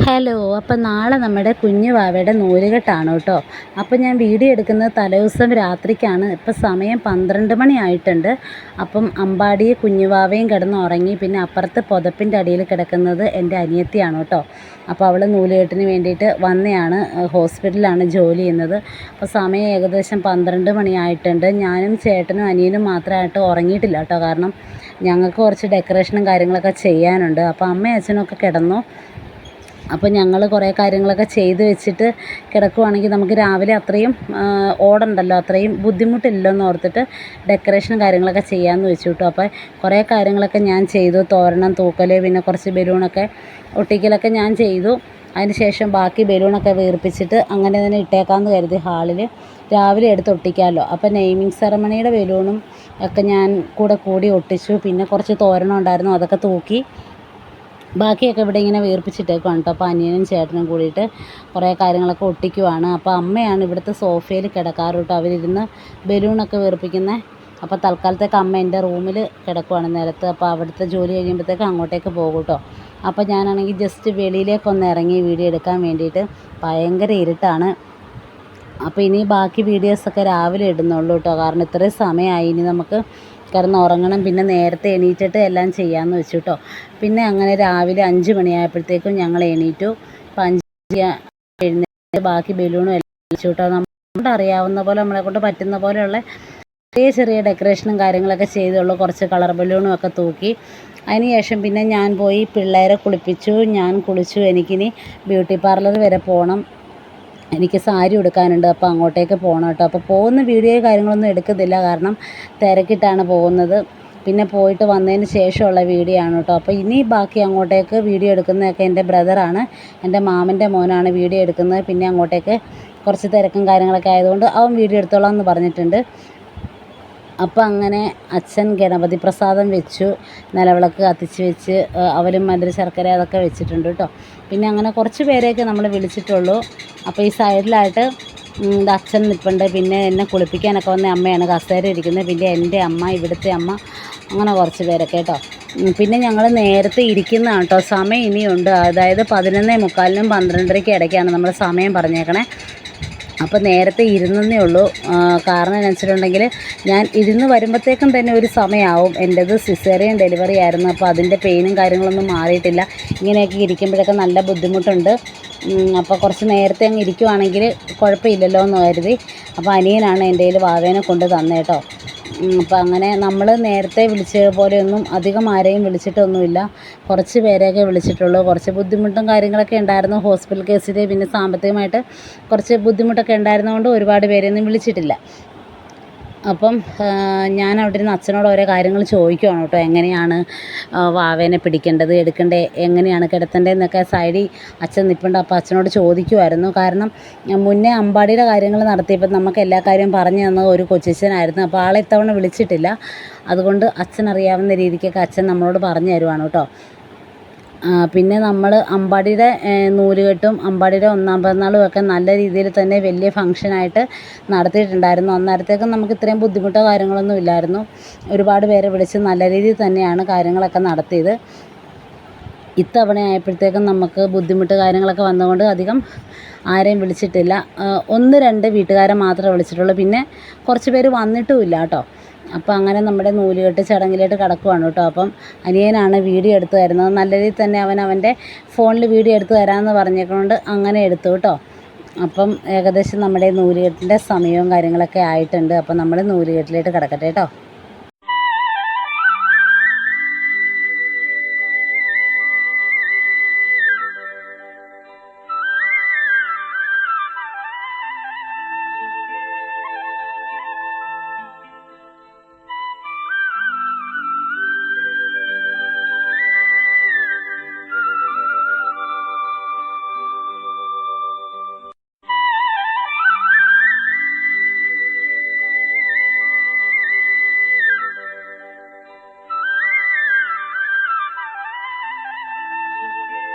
Hello. അപ്പം നാളെ നമ്മുടെ കുഞ്ഞു വാവയുടെ നൂലുകെട്ടാണ് കേട്ടോ. അപ്പം ഞാൻ വീഡിയോ എടുക്കുന്നത് തലേദിവസം രാത്രിക്കാണ്. ഇപ്പം സമയം 12 മണി ആയിട്ടുണ്ട്. അപ്പം അമ്പാടിയെ കുഞ്ഞുവാവയും കിടന്ന് ഉറങ്ങി. പിന്നെ അപ്പുറത്ത് പുതപ്പിൻ്റെ അടിയിൽ കിടക്കുന്നത് എൻ്റെ അനിയത്തിയാണ് കേട്ടോ. അപ്പോൾ അവൾ നൂലുകെട്ടിന് വേണ്ടിയിട്ട് വന്നതാണ്. ഹോസ്പിറ്റലിലാണ് ജോലി ചെയ്യുന്നത്. അപ്പോൾ സമയം ഏകദേശം 12 മണി ആയിട്ടുണ്ട്. ഞാനും ചേട്ടനും അനിയനും മാത്രമായിട്ട് ഉറങ്ങിയിട്ടില്ല കേട്ടോ. കാരണം ഞങ്ങൾക്ക് കുറച്ച് ഡെക്കറേഷനും കാര്യങ്ങളൊക്കെ ചെയ്യാനുണ്ട്. അപ്പോൾ അമ്മയും അച്ഛനൊക്കെ കിടന്നു. അപ്പോൾ ഞങ്ങൾ കുറേ കാര്യങ്ങളൊക്കെ ചെയ്ത് വെച്ചിട്ട് കിടക്കുവാണെങ്കിൽ നമുക്ക് രാവിലെ അത്രയും ഓടണ്ടല്ലോ, അത്രയും ബുദ്ധിമുട്ടില്ലല്ലോ എന്ന് ഓർത്തിട്ട് ഡെക്കറേഷനും കാര്യങ്ങളൊക്കെ ചെയ്യാമെന്ന് വെച്ചു കേട്ടോ. അപ്പോൾ കുറേ കാര്യങ്ങളൊക്കെ ഞാൻ ചെയ്തു. തോരണം തൂക്കൽ, പിന്നെ കുറച്ച് ബലൂണൊക്കെ ഒട്ടിക്കലൊക്കെ ഞാൻ ചെയ്തു. അതിന് ശേഷം ബാക്കി ബലൂണൊക്കെ വീർപ്പിച്ചിട്ട് അങ്ങനെ തന്നെ ഇട്ടേക്കാമെന്ന് കരുതി ഹാളിൽ. രാവിലെ എടുത്ത് ഒട്ടിക്കാമല്ലോ. അപ്പോൾ നെയ്മിങ് സെറമണിയുടെ ബലൂണും ഒക്കെ ഞാൻ കൂടി ഒട്ടിച്ചു. പിന്നെ കുറച്ച് തോരണം ഉണ്ടായിരുന്നു, അതൊക്കെ തൂക്കി. ബാക്കിയൊക്കെ ഇവിടെ ഇങ്ങനെ വീർപ്പിച്ചിട്ടേക്കുവാണ് കേട്ടോ. അപ്പോൾ അനിയനും ചേട്ടനും കൂടിയിട്ട് കുറേ കാര്യങ്ങളൊക്കെ ഒട്ടിക്കുവാണ്. അപ്പോൾ അമ്മയാണ് ഇവിടുത്തെ സോഫയിൽ കിടക്കാറ് കേട്ടോ. അവരിരുന്ന് ബലൂണൊക്കെ വീർപ്പിക്കുന്നത്. അപ്പോൾ തൽക്കാലത്തേക്ക് അമ്മ എൻ്റെ റൂമിൽ കിടക്കുവാണ് നിലത്ത്. അപ്പോൾ അവിടുത്തെ ജോലി കഴിയുമ്പോഴത്തേക്ക് അങ്ങോട്ടേക്ക് പോകും കേട്ടോ. അപ്പോൾ ഞാനാണെങ്കിൽ ജസ്റ്റ് വെളിയിലേക്കൊന്ന് ഇറങ്ങി വീഡിയോ എടുക്കാൻ വേണ്ടിയിട്ട്. ഭയങ്കര ഇരുട്ടാണ്. അപ്പോൾ ഇനി ബാക്കി വീഡിയോസൊക്കെ രാവിലെ ഇടുന്നുള്ളൂ കേട്ടോ. കാരണം ഇത്രയും സമയമായി, ഇനി നമുക്ക് കിടന്ന് ഉറങ്ങണം. പിന്നെ നേരത്തെ എണീറ്റിട്ട് എല്ലാം ചെയ്യാമെന്ന് വെച്ചു കേട്ടോ. പിന്നെ അങ്ങനെ രാവിലെ 5 മണിയായപ്പോഴത്തേക്കും ഞങ്ങൾ എണീറ്റു. അപ്പോൾ 5 എഴുന്നേറ്റ് ബാക്കി ബലൂണും എല്ലാം വെച്ചു കേട്ടോ. നമ്മുടെ അറിയാവുന്ന പോലെ, നമ്മളെക്കൊണ്ട് പറ്റുന്ന പോലെയുള്ള ചെറിയ ചെറിയ ഡെക്കറേഷനും കാര്യങ്ങളൊക്കെ ചെയ്തുള്ളൂ. കുറച്ച് കളർ ബലൂണും ഒക്കെ തൂക്കി. അതിന് ശേഷം പിന്നെ ഞാൻ പോയി പിള്ളേരെ കുളിപ്പിച്ചു. ഞാൻ കുളിച്ചു. എനിക്കിനി ബ്യൂട്ടി പാർലർ വരെ പോകണം. എനിക്ക് സാരി ഉടുക്കാനുണ്ട്. അപ്പോൾ അങ്ങോട്ടേക്ക് പോകണം കേട്ടോ. അപ്പോൾ പോകുന്ന വീഡിയോ കാര്യങ്ങളൊന്നും എടുക്കുന്നില്ല, കാരണം തിരക്കിട്ടാണ് പോകുന്നത്. പിന്നെ പോയിട്ട് വന്നതിന് ശേഷമുള്ള വീഡിയോ ആണ് കേട്ടോ. അപ്പോൾ ഇനി ബാക്കി അങ്ങോട്ടേക്ക് വീഡിയോ എടുക്കുന്നതൊക്കെ എൻ്റെ ബ്രദറാണ്, എൻ്റെ മാമൻ്റെ മോനാണ് വീഡിയോ എടുക്കുന്നത്. പിന്നെ അങ്ങോട്ടേക്ക് കുറച്ച് തിരക്കും കാര്യങ്ങളൊക്കെ ആയതുകൊണ്ട് അവൻ വീഡിയോ എടുത്തോളാം എന്ന് പറഞ്ഞിട്ടുണ്ട്. അപ്പോൾ അങ്ങനെ അച്ഛൻ ഗണപതി പ്രസാദം വെച്ചു, നിലവിളക്ക് കത്തിച്ച് വെച്ച്, അവലും മധുര ശർക്കര അതൊക്കെ വെച്ചിട്ടുണ്ട് കേട്ടോ. പിന്നെ അങ്ങനെ കുറച്ച് പേരെയൊക്കെ നമ്മൾ വിളിച്ചിട്ടുള്ളൂ. അപ്പോൾ ഈ സൈഡിലായിട്ട് അച്ഛൻ നിൽപ്പുണ്ട്. പിന്നെ എന്നെ കുളിപ്പിക്കാനൊക്കെ വന്ന അമ്മയാണ് കസേര ഇരിക്കുന്നത്. പിന്നെ എൻ്റെ അമ്മ, ഇവിടുത്തെ അമ്മ, അങ്ങനെ കുറച്ച് പേരൊക്കെ കേട്ടോ. പിന്നെ ഞങ്ങൾ നേരത്തെ ഇരിക്കുന്നതാണ് കേട്ടോ. സമയം ഇനിയുണ്ട്. അതായത് 11:45-നും 12:30-ക്കും ഇടയ്ക്കാണ് നമ്മൾ സമയം പറഞ്ഞേക്കണേ. അപ്പോൾ നേരത്തെ ഇരുന്നേ ഉള്ളൂ. കാരണം എന്ന് വെച്ചിട്ടുണ്ടെങ്കിൽ ഞാൻ ഇരുന്ന് വരുമ്പോഴത്തേക്കും തന്നെ ഒരു സമയമാവും. എൻ്റേത് സിസേറിയൻ ഡെലിവറി ആയിരുന്നു. അപ്പോൾ അതിൻ്റെ പെയിനും കാര്യങ്ങളൊന്നും മാറിയിട്ടില്ല. ഇങ്ങനെയൊക്കെ ഇരിക്കുമ്പോഴൊക്കെ നല്ല ബുദ്ധിമുട്ടുണ്ട്. അപ്പോൾ കുറച്ച് നേരത്തെ അങ്ങ് ഇരിക്കുവാണെങ്കിൽ കുഴപ്പമില്ലല്ലോ എന്ന് കരുതി. അപ്പോൾ അനിയനാണ് എൻ്റെ കയ്യിൽ വാവേനെ കൊണ്ട് തന്നെ കേട്ടോ. അപ്പോൾ അങ്ങനെ നമ്മൾ നേരത്തെ വിളിച്ച പോലെയൊന്നും അധികം ആരെയും വിളിച്ചിട്ടൊന്നുമില്ല. കുറച്ച് പേരെയൊക്കെ വിളിച്ചിട്ടുള്ളൂ. കുറച്ച് ബുദ്ധിമുട്ടും കാര്യങ്ങളൊക്കെ ഉണ്ടായിരുന്നു ഹോസ്പിറ്റൽ കേസിൽ. പിന്നെ സാമ്പത്തികമായിട്ട് കുറച്ച് ബുദ്ധിമുട്ടൊക്കെ ഉണ്ടായിരുന്നതുകൊണ്ട് ഒരുപാട് പേരെയൊന്നും വിളിച്ചിട്ടില്ല. അപ്പം ഞാൻ അവിടെ ഇരുന്ന് അച്ഛനോട് ഓരോ കാര്യങ്ങൾ ചോദിക്കുവാണ് കേട്ടോ. എങ്ങനെയാണ് വാവേനെ പിടിക്കേണ്ടത്, എടുക്കേണ്ടത്, എങ്ങനെയാണ് കിടത്തേണ്ടതെന്നൊക്കെ സൈഡിൽ അച്ഛൻ നിൽപ്പുണ്ട്. അപ്പോൾ അച്ഛനോട് ചോദിക്കുമായിരുന്നു. കാരണം മുന്നേ അമ്പാടിയുടെ കാര്യങ്ങൾ നടത്തിയപ്പോൾ നമുക്ക് എല്ലാ കാര്യവും പറഞ്ഞു തന്നത് ഒരു കൊച്ചച്ഛനായിരുന്നു. അപ്പോൾ ആളെ ഇത്തവണ വിളിച്ചിട്ടില്ല. അതുകൊണ്ട് അച്ഛനറിയാവുന്ന രീതിക്കൊക്കെ അച്ഛൻ നമ്മളോട് പറഞ്ഞു തരുവാണ് കേട്ടോ. പിന്നെ നമ്മൾ അമ്പാടിയുടെ നൂലുകെട്ടും അമ്പാടിയുടെ 1-ാം പിറന്നാളും ഒക്കെ നല്ല രീതിയിൽ തന്നെ വലിയ ഫംഗ്ഷനായിട്ട് നടത്തിയിട്ടുണ്ടായിരുന്നു. അന്നേരത്തേക്കും നമുക്ക് ഇത്രയും ബുദ്ധിമുട്ടോ കാര്യങ്ങളൊന്നും ഇല്ലായിരുന്നു. ഒരുപാട് പേരെ വിളിച്ച് നല്ല രീതിയിൽ തന്നെയാണ് കാര്യങ്ങളൊക്കെ നടത്തിയത്. ഇത്തവണ ആയപ്പോഴത്തേക്കും നമുക്ക് ബുദ്ധിമുട്ട് കാര്യങ്ങളൊക്കെ വന്നതുകൊണ്ട് അധികം ആരെയും വിളിച്ചിട്ടില്ല. 1-2 വീട്ടുകാരെ മാത്രമേ വിളിച്ചിട്ടുള്ളൂ. പിന്നെ കുറച്ച് പേര് വന്നിട്ടുമില്ല കേട്ടോ. അപ്പോൾ അങ്ങനെ നമ്മുടെ നൂലുകെട്ട് ചടങ്ങിലോട്ട് കടക്കുവാണ് കേട്ടോ. അപ്പം അനിയനാണ് വീഡിയോ എടുത്ത് തരുന്നത്. നല്ല രീതിയിൽ തന്നെ അവൻ്റെ ഫോണിൽ വീഡിയോ എടുത്ത് തരാമെന്ന് പറഞ്ഞേക്കൊണ്ട് അങ്ങനെ എടുത്തു കേട്ടോ. അപ്പം ഏകദേശം നമ്മുടെ നൂലുകെട്ടിൻ്റെ സമയവും കാര്യങ്ങളൊക്കെ ആയിട്ടുണ്ട്. അപ്പം നമ്മൾ നൂലുകെട്ടിലോട്ട് കിടക്കട്ടെ കേട്ടോ.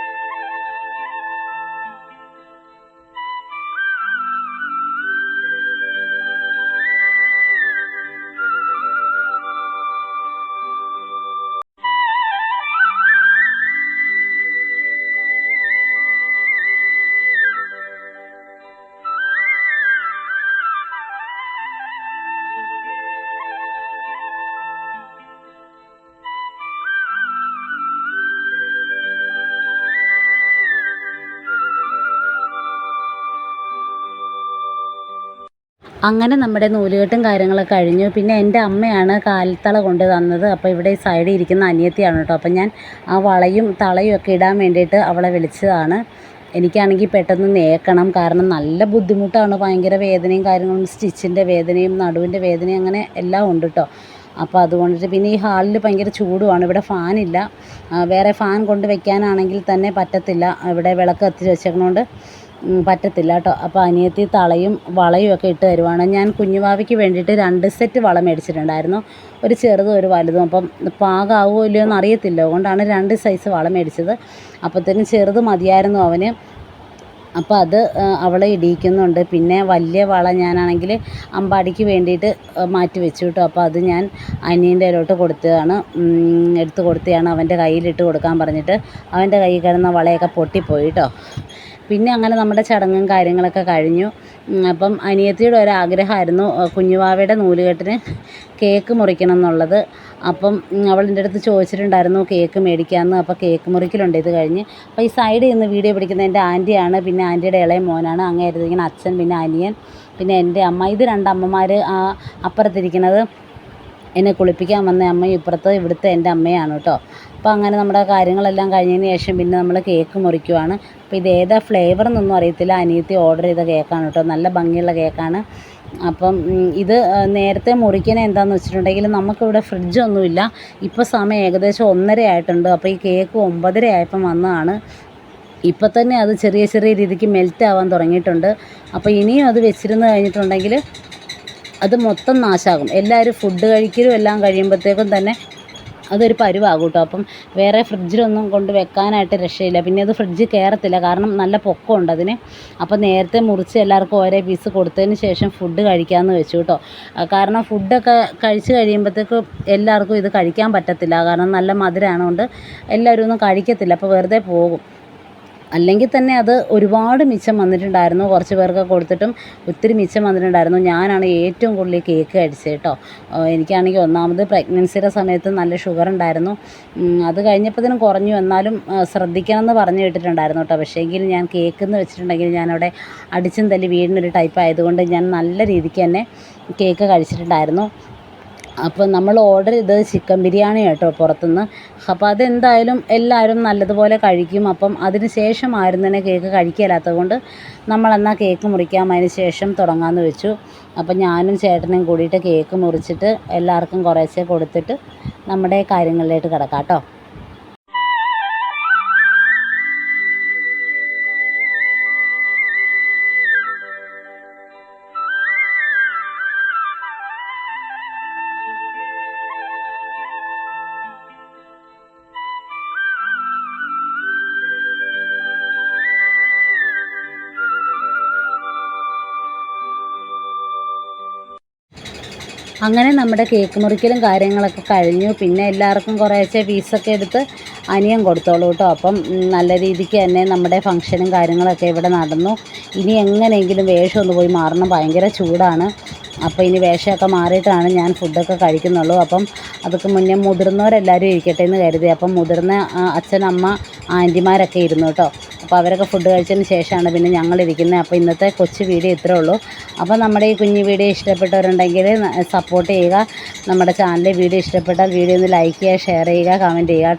അങ്ങനെ നമ്മുടെ നൂലുകെട്ടും കാര്യങ്ങളൊക്കെ കഴിഞ്ഞു. പിന്നെ എൻ്റെ അമ്മയാണ് കാൽത്തള കൊണ്ട് തന്നത്. അപ്പോൾ ഇവിടെ ഈ സൈഡിൽ ഇരിക്കുന്ന അനിയത്തിയാണ് കേട്ടോ. അപ്പം ഞാൻ ആ വളയും തളയും ഒക്കെ ഇടാൻ വേണ്ടിയിട്ട് അവളെ വിളിച്ചതാണ്. എനിക്കാണെങ്കിൽ പെട്ടെന്ന് നേക്കണം, കാരണം നല്ല ബുദ്ധിമുട്ടാണ്, ഭയങ്കര വേദനയും കാര്യങ്ങളും, സ്റ്റിച്ചിൻ്റെ വേദനയും നടുവിൻ്റെ വേദനയും അങ്ങനെ എല്ലാം ഉണ്ട് കേട്ടോ. അപ്പോൾ അതുകൊണ്ടിട്ട് പിന്നെ ഈ ഹാളിൽ ഭയങ്കര ചൂടുമാണ്, ഇവിടെ ഫാനില്ല. വേറെ ഫാൻ കൊണ്ട് വെക്കാനാണെങ്കിൽ തന്നെ പറ്റത്തില്ല, ഇവിടെ വിളക്ക് കത്തിച്ച് വെച്ചേക്കണോണ്ട് പറ്റത്തില്ല കേട്ടോ. അപ്പോൾ അനിയത്തി തളയും വളയും ഒക്കെ ഇട്ട് തരുവാണ്. ഞാൻ കുഞ്ഞുവാവയ്ക്ക് വേണ്ടിയിട്ട് 2 സെറ്റ് വള മേടിച്ചിട്ടുണ്ടായിരുന്നു, ഒരു ചെറുതും ഒരു വലുതും. അപ്പം പാകമാവുമോ ഇല്ലയോ എന്ന് അറിയത്തില്ല, അതുകൊണ്ടാണ് 2 സൈസ് വള മേടിച്ചത്. അപ്പോഴത്തേനും ചെറുത് മതിയായിരുന്നു അവന്. അപ്പോൾ അത് അവളെ ഇടിയിക്കുന്നുണ്ട്. പിന്നെ വലിയ വള ഞാനാണെങ്കിൽ അമ്പാടിക്ക് വേണ്ടിയിട്ട് മാറ്റി വെച്ചു കേട്ടോ. അപ്പോൾ അത് ഞാൻ അനിയൻ്റെ കയ്യിലോട്ട് കൊടുത്തതാണ്, എടുത്ത് കൊടുത്തതാണ്, അവൻ്റെ കയ്യിലിട്ട് കൊടുക്കാൻ പറഞ്ഞിട്ട്. അവൻ്റെ കയ്യിൽ കിടന്ന വളയൊക്കെ പൊട്ടിപ്പോയി കേട്ടോ. പിന്നെ അങ്ങനെ നമ്മുടെ ചടങ്ങും കാര്യങ്ങളൊക്കെ കഴിഞ്ഞു. അപ്പം അനിയത്തിയുടെ ഒരാഗ്രഹമായിരുന്നു കുഞ്ഞുവാവയുടെ നൂലുകെട്ടിന് കേക്ക് മുറിക്കണം എന്നുള്ളത്. അപ്പം അവൾ എൻ്റെ അടുത്ത് ചോദിച്ചിട്ടുണ്ടായിരുന്നു കേക്ക് മേടിക്കാമെന്ന്. അപ്പോൾ കേക്ക് മുറിക്കലുണ്ട് ഇത് കഴിഞ്ഞ്. അപ്പോൾ ഈ സൈഡിൽ നിന്ന് വീഡിയോ പിടിക്കുന്നത് എൻ്റെ ആൻറ്റിയാണ്, പിന്നെ ആൻറ്റിയുടെ ഇളയ മോനാണ്, അങ്ങേരുതിങ്ങനെ അച്ഛൻ, പിന്നെ അനിയൻ, പിന്നെ എൻ്റെ അമ്മ. ഇത് 2 അമ്മമാർ. അപ്പുറത്തിരിക്കുന്നത് എന്നെ കുളിപ്പിക്കാൻ വന്ന അമ്മയും ഇപ്പുറത്ത് ഇവിടുത്തെ എൻ്റെ അമ്മയാണ് കേട്ടോ. അപ്പോൾ അങ്ങനെ നമ്മുടെ കാര്യങ്ങളെല്ലാം കഴിഞ്ഞതിന് ശേഷം പിന്നെ നമ്മൾ കേക്ക് മുറിക്കുവാണ്. അപ്പോൾ ഇത് ഏതാ ഫ്ലേവർ എന്നൊന്നും അറിയത്തില്ല, അനിയത്തി ഓർഡർ ചെയ്ത കേക്കാണ് കേട്ടോ, നല്ല ഭംഗിയുള്ള കേക്കാണ്. അപ്പം ഇത് നേരത്തെ മുറിക്കണ എന്താണെന്ന് വെച്ചിട്ടുണ്ടെങ്കിൽ നമുക്കിവിടെ ഫ്രിഡ്ജൊന്നുമില്ല. ഇപ്പോൾ സമയം ഏകദേശം 1:30 ആയിട്ടുണ്ട്. അപ്പോൾ ഈ കേക്ക് 9:30 ആയപ്പം വന്നതാണ്. ഇപ്പം തന്നെ അത് ചെറിയ ചെറിയ രീതിക്ക് മെൽറ്റ് ആവാൻ തുടങ്ങിയിട്ടുണ്ട്. അപ്പോൾ ഇനിയും അത് വെച്ചിരുന്ന് കഴിഞ്ഞിട്ടുണ്ടെങ്കിൽ അത് മൊത്തം നാശമാകും. എല്ലാവരും ഫുഡ് കഴിക്കലും എല്ലാം കഴിയുമ്പോഴത്തേക്കും തന്നെ അതൊരു പരുവാകും കേട്ടോ. അപ്പം വേറെ ഫ്രിഡ്ജിലൊന്നും കൊണ്ട് വെക്കാനായിട്ട് രക്ഷയില്ല. പിന്നെ അത് ഫ്രിഡ്ജിൽ കയറത്തില്ല, കാരണം നല്ല പൊക്കമുണ്ട് അതിന്. അപ്പോൾ നേരത്തെ മുറിച്ച് എല്ലാവർക്കും ഓരോ പീസ് കൊടുത്തതിന് ശേഷം ഫുഡ് കഴിക്കാമെന്ന് വെച്ചു കേട്ടോ. കാരണം ഫുഡൊക്കെ കഴിച്ച് കഴിയുമ്പോഴത്തേക്കും എല്ലാവർക്കും ഇത് കഴിക്കാൻ പറ്റത്തില്ല, കാരണം നല്ല മധുരമാണ് കൊണ്ട് എല്ലാവരും ഒന്നും കഴിക്കത്തില്ല, അപ്പോൾ വെറുതെ പോകും. അല്ലെങ്കിൽ തന്നെ അത് ഒരുപാട് മിച്ചം വന്നിട്ടുണ്ടായിരുന്നു, കുറച്ച് പേർക്ക് കൊടുത്തിട്ടും ഒത്തിരി മിച്ചം വന്നിട്ടുണ്ടായിരുന്നു. ഞാനാണ് ഏറ്റവും കൂടുതൽ കേക്ക് കഴിച്ചത് കേട്ടോ. എനിക്കാണെങ്കിൽ ഒന്നാമത് പ്രഗ്നൻസിയുടെ സമയത്ത് നല്ല ഷുഗർ ഉണ്ടായിരുന്നു. അത് കഴിഞ്ഞപ്പോഴത്തേനും കുറഞ്ഞു, എന്നാലും ശ്രദ്ധിക്കണം എന്ന് പറഞ്ഞു കേട്ടിട്ടുണ്ടായിരുന്നു കേട്ടോ. പക്ഷേ എങ്കിൽ ഞാൻ കേക്ക് എന്ന് വെച്ചിട്ടുണ്ടെങ്കിൽ ഞാനവിടെ അടിച്ചും തല്ലി വീടിനൊരു ടൈപ്പ് ആയതുകൊണ്ട് ഞാൻ നല്ല രീതിക്ക് തന്നെ കേക്ക് കഴിച്ചിട്ടുണ്ടായിരുന്നു. അപ്പോൾ നമ്മൾ ഓർഡർ ചെയ്തത് ചിക്കൻ ബിരിയാണി കേട്ടോ പുറത്തുനിന്ന്. അപ്പോൾ അതെന്തായാലും എല്ലാവരും നല്ലതുപോലെ കഴിക്കും. അപ്പം അതിന് ശേഷം ആരും തന്നെ കേക്ക് കഴിക്കില്ലാത്തത് കൊണ്ട് നമ്മളെന്നാൽ കേക്ക് മുറിക്കാം, അതിന് ശേഷം തുടങ്ങാമെന്ന് വെച്ചു. അപ്പം ഞാനും ചേട്ടനും കൂടിയിട്ട് കേക്ക് മുറിച്ചിട്ട് എല്ലാവർക്കും കുറേശ്ശെ കൊടുത്തിട്ട് നമ്മുടെ കാര്യങ്ങളിലേക്ക് കിടക്കാം കേട്ടോ. അങ്ങനെ നമ്മുടെ കേക്ക് മുറിക്കലും കാര്യങ്ങളൊക്കെ കഴിഞ്ഞു. പിന്നെ എല്ലാവർക്കും കുറേശ്ശെ പീസൊക്കെ എടുത്ത് അനിയൻ കൊടുത്തോളൂ കേട്ടോ. അപ്പം നല്ല രീതിക്ക് തന്നെ നമ്മുടെ ഫംഗ്ഷനും കാര്യങ്ങളൊക്കെ ഇവിടെ നടന്നു. ഇനി എങ്ങനെയെങ്കിലും വേഷം ഒന്ന് പോയി മാറണം, ഭയങ്കര ചൂടാണ്. അപ്പോൾ ഇനി വേഷമൊക്കെ മാറിയിട്ടാണ് ഞാൻ ഫുഡൊക്കെ കഴിക്കുന്നുള്ളൂ. അപ്പം അതൊക്കെ മുന്നേ മുതിർന്നവരെല്ലാവരും ഇരിക്കട്ടെ എന്ന് കരുതി. അപ്പം മുതിർന്ന അച്ഛൻ, അമ്മ, ആൻറ്റിമാരൊക്കെ ഇരുന്നു കേട്ടോ. അപ്പോൾ അവരൊക്കെ ഫുഡ് കഴിച്ചതിന് ശേഷമാണ് പിന്നെ ഞങ്ങളിരിക്കുന്നത്. അപ്പോൾ ഇന്നത്തെ കൊച്ചു വീഡിയോ ഇത്രേ ഉള്ളൂ. അപ്പോൾ നമ്മുടെ ഈ കുഞ്ഞു വീഡിയോ ഇഷ്ടപ്പെട്ടവരുണ്ടെങ്കിൽ സപ്പോർട്ട് ചെയ്യുക. നമ്മുടെ ചാനലിലെ വീഡിയോ ഇഷ്ടപ്പെട്ടാൽ വീഡിയോ ഒന്ന് ലൈക്ക് ചെയ്യുക, ഷെയർ ചെയ്യുക, കമൻറ്റ് ചെയ്യുക.